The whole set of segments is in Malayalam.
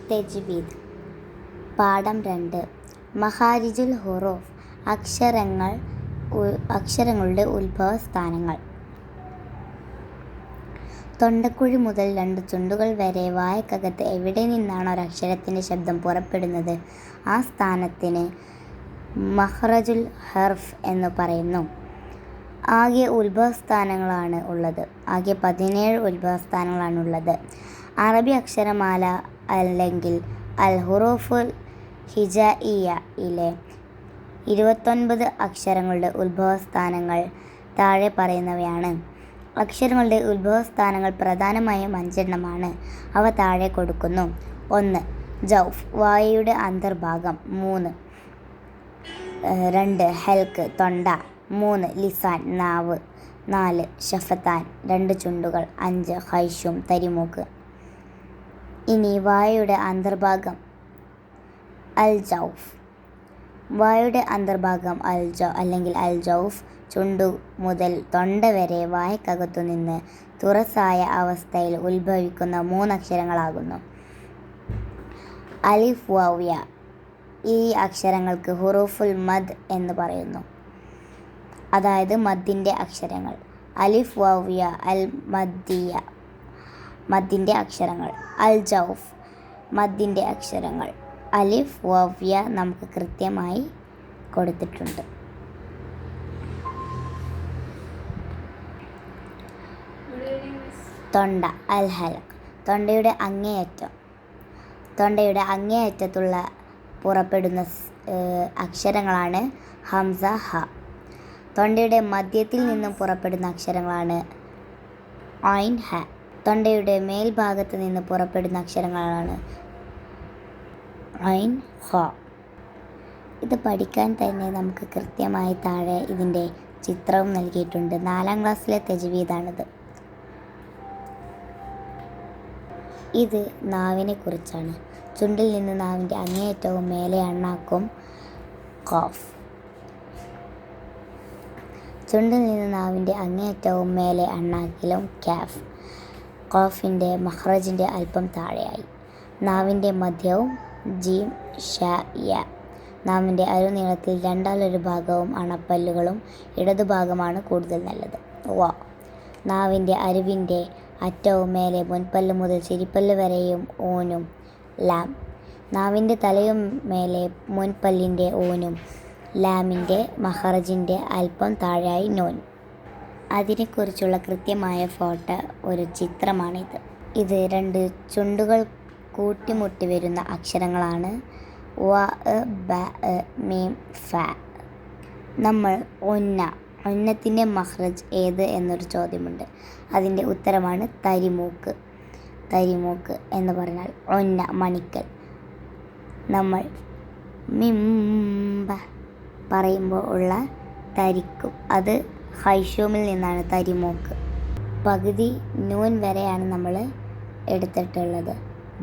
തെജ്വീദ്. പാഠം 2. മഖാരിജുൽ ഹുറൂഫ്. അക്ഷരങ്ങളുടെ ഉത്ഭവസ്ഥാനങ്ങൾ. തൊണ്ടക്കുഴി മുതൽ 2 ചുണ്ടുകൾ വരെ വായ്ക്കകത്ത് എവിടെ നിന്നാണ് ഒരക്ഷരത്തിൻ്റെ ശബ്ദം പുറപ്പെടുന്നത്, ആ സ്ഥാനത്തിന് മഖ്റജുൽ ഹർഫ് എന്നു പറയുന്നു. ആകെ 17 ഉത്ഭവസ്ഥാനങ്ങളാണുള്ളത്. അറബി അക്ഷരമാല അല്ലെങ്കിൽ അൽ ഹുറൂഫുൽ ഹിജാഇയ്യയിലെ 29 അക്ഷരങ്ങളുടെ ഉത്ഭവസ്ഥാനങ്ങൾ താഴെ പറയുന്നവയാണ്. അക്ഷരങ്ങളുടെ ഉത്ഭവസ്ഥാനങ്ങൾ പ്രധാനമായും 5 എണ്ണമാണ്. അവ താഴെ കൊടുക്കുന്നു. 1. ജൗഫ്, വായയുടെ അന്തർഭാഗം. 2. ഹൽക്ക്, തൊണ്ട. 3. ലിസാൻ, നാവ്. 4. ഷഫത്താൻ, 2 ചുണ്ടുകൾ. 5. ഖൈശൂം, തരിമൂക്ക്. ഇനി വായയുടെ അന്തർഭാഗം. അൽ ജൗഫ്. വായയുടെ അന്തർഭാഗം അല്ലെങ്കിൽ അൽ ജൗഫ് ചുണ്ടു മുതൽ തൊണ്ട വരെ വായ്ക്കകത്തുനിന്ന് തുറസായ അവസ്ഥയിൽ ഉത്ഭവിക്കുന്ന 3 അക്ഷരങ്ങളാകുന്നു. അലിഫ്, വാവ്, യാ. ഈ അക്ഷരങ്ങൾക്ക് ഹുറൂഫുൽ മദ് എന്ന് പറയുന്നു, അതായത് മദ്ദിൻ്റെ അക്ഷരങ്ങൾ. അലിഫ്, വാവ്, യാ അൽ മദ്ദിയ, മദ്ദിൻ്റെ അക്ഷരങ്ങൾ. അൽ ജൗഫ്, മദ്ദിൻ്റെ അക്ഷരങ്ങൾ. അലിഫ്, വാവ്, യാ നമുക്ക് കൃത്യമായി കൊടുത്തിട്ടുണ്ട്. തൊണ്ട, അൽ ഹലഖ്, തൊണ്ടയുടെ അങ്ങേയറ്റത്തുള്ള പുറപ്പെടുന്ന അക്ഷരങ്ങളാണ് ഹംസ, ഹ. തൊണ്ടയുടെ മധ്യത്തിൽ നിന്നും പുറപ്പെടുന്ന അക്ഷരങ്ങളാണ് ഐൻ, ഹ. തൊണ്ടയുടെ മേൽഭാഗത്ത് നിന്ന് പുറപ്പെടുന്ന അക്ഷരങ്ങളാണ് ഐൻ, ഹ. ഇത് പഠിക്കാൻ തന്നെ നമുക്ക് കൃത്യമായി താഴെ ഇതിൻ്റെ ചിത്രവും നൽകിയിട്ടുണ്ട്. 4ാം ക്ലാസ്സിലെ തജ്വീദാണിത്. ഇത് നാവിനെ കുറിച്ചാണ്. ചുണ്ടിൽ നിന്ന് നാവിൻ്റെ അങ്ങേയറ്റവും മേലെ അണ്ണാക്കും ഖാഫ്. ചുണ്ടിൽ നിന്ന് നാവിൻ്റെ അങ്ങേയറ്റവും മേലെ അണ്ണാക്കിലും കാഫ്. ഖാഫിൻ്റെ മഖ്റജിൻ്റെ അല്പം താഴെയായി. നാവിൻ്റെ മധ്യവും ജീം, ഷ, യ. നാവിൻ്റെ അരുനീളത്തിൽ 2/1 ഭാഗവും അണപ്പല്ലുകളും ഇടതുഭാഗമാണ് കൂടുതൽ നല്ലത്. വ. നാവിൻ്റെ അരുവിൻ്റെ അറ്റവും മേലെ മുൻപല്ല് മുതൽ ചിരിപ്പല്ല് വരെയും ഊനും. ലാം. നാവിൻ്റെ തലയും മേലെ മുൻപല്ലിൻ്റെ ഊനും. ലാമിൻ്റെ മഖ്റജിൻ്റെ അല്പം താഴെയായി നൂൻ. അതിനെക്കുറിച്ചുള്ള കൃത്യമായ ഫോട്ടോ ഒരു ചിത്രമാണിത്. ഇത് 2 ചുണ്ടുകൾ കൂട്ടിമുട്ടി വരുന്ന അക്ഷരങ്ങളാണ് വ, ബ, മീം, ഫ. നമ്മൾ ഉന്നത്തിൻ്റെ മഖ്റജ് ഏത് എന്നൊരു ചോദ്യമുണ്ട്. അതിൻ്റെ ഉത്തരമാണ് തരിമൂക്ക്. തരിമൂക്ക് എന്ന് പറഞ്ഞാൽ ഒന്ന, മണിക്കൽ. നമ്മൾ മിംബ പറയുമ്പോൾ ഉള്ള തരിക്കും, അത് ഖൈശൂമിൽ നിന്നാണ് തരിമൂക്ക്. പകുതി നൂൻ വരെയാണ് നമ്മൾ എടുത്തിട്ടുള്ളത്.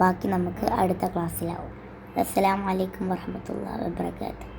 ബാക്കി നമുക്ക് അടുത്ത ക്ലാസ്സിലാവും. അസ്സലാമു അലൈക്കും വറഹ്മത്തുള്ളാഹി വബറകാതുഹു.